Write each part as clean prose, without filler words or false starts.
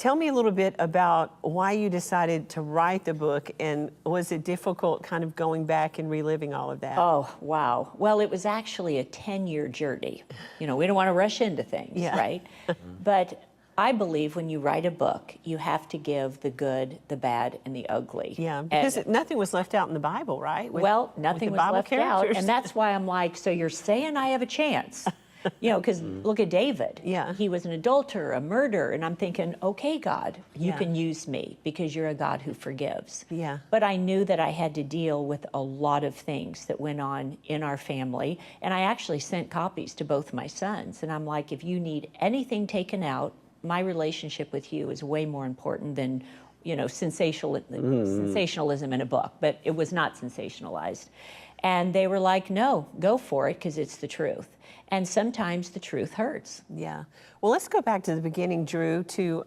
Tell me a little bit about why you decided to write the book, and was it difficult kind of going back and reliving all of that? Oh, wow. Well, it was actually a 10-year journey. You know, we don't want to rush into things, right? But I believe when you write a book, you have to give the good, the bad, and the ugly. Yeah, because nothing was left out in the Bible, right? Nothing was left out, and that's why I'm like, so you're saying I have a chance? You know, because look at David. Yeah. He was an adulterer, a murderer, and I'm thinking, okay, God, you can use me because you're a God who forgives. Yeah. But I knew that I had to deal with a lot of things that went on in our family, and I actually sent copies to both my sons, and I'm like, if you need anything taken out, my relationship with you is way more important than, you know, sensationalism in a book, but it was not sensationalized. And they were like, no, go for it, because it's the truth. And sometimes the truth hurts. Yeah. Well, let's go back to the beginning, Dru, to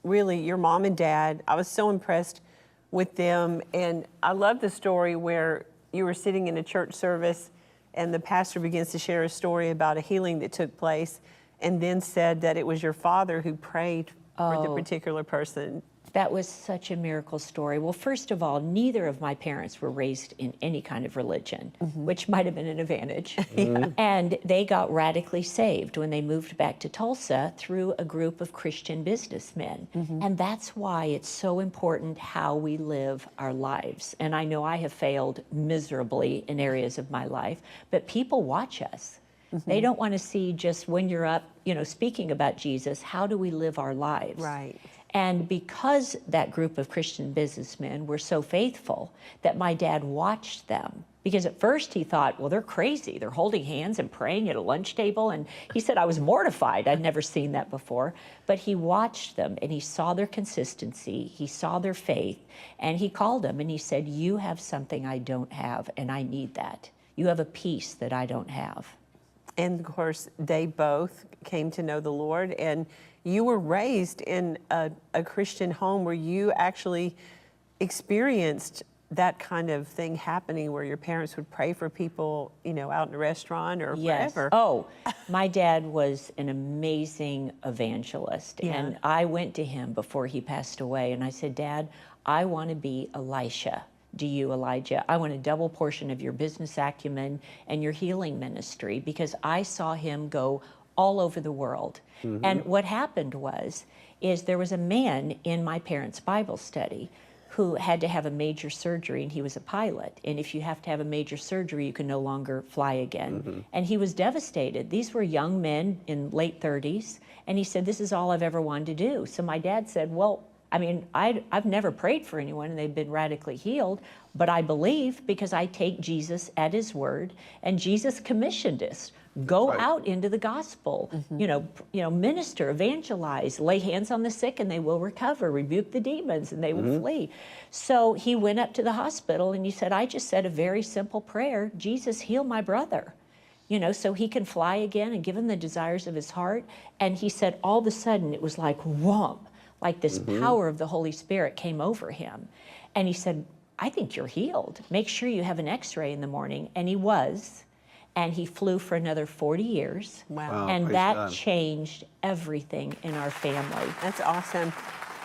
really your mom and dad. I was so impressed with them. And I love the story where you were sitting in a church service and the pastor begins to share a story about a healing that took place and then said that it was your father who prayed for the particular person. That was such a miracle story. Well, first of all, neither of my parents were raised in any kind of religion, which might have been an advantage. And they got radically saved when they moved back to Tulsa through a group of Christian businessmen. And that's why it's so important how we live our lives. And I know I have failed miserably in areas of my life, but people watch us. They don't want to see just when you're up, you know, speaking about Jesus, how do we live our lives? Right. And because that group of Christian businessmen were so faithful that my dad watched them, because at first he thought, well, they're crazy. They're holding hands and praying at a lunch table. And he said, I was mortified. I'd never seen that before. But he watched them and he saw their consistency. He saw their faith. And he called them and he said, you have something I don't have, and I need that. You have a peace that I don't have. And of course, they both came to know the Lord, and you were raised in a Christian home where you actually experienced that kind of thing happening where your parents would pray for people, you know, out in a restaurant or wherever. Oh, my dad was an amazing evangelist. And I went to him before he passed away and I said, Dad, I want to be Elisha. Do you, Elijah? I want a double portion of your business acumen and your healing ministry, because I saw him go all over the world. And what happened is there was a man in my parents' Bible study who had to have a major surgery, and he was a pilot. And if you have to have a major surgery, you can no longer fly again. And he was devastated. These were young men in late 30s. And he said, this is all I've ever wanted to do. So my dad said, well, I mean, I've never prayed for anyone and they've been radically healed, but I believe because I take Jesus at his word, and Jesus commissioned us. Go out into the gospel, you know, minister, evangelize, lay hands on the sick and they will recover, rebuke the demons and they will flee. So he went up to the hospital and he said, I just said a very simple prayer, Jesus, heal my brother. You know, so he can fly again and give him the desires of his heart. And he said, all of a sudden it was like, whomp. Like this power of the Holy Spirit came over him. And he said, I think you're healed. Make sure you have an x-ray in the morning. And he was. And he flew for another 40 years. Wow. And that changed everything in our family. That's awesome.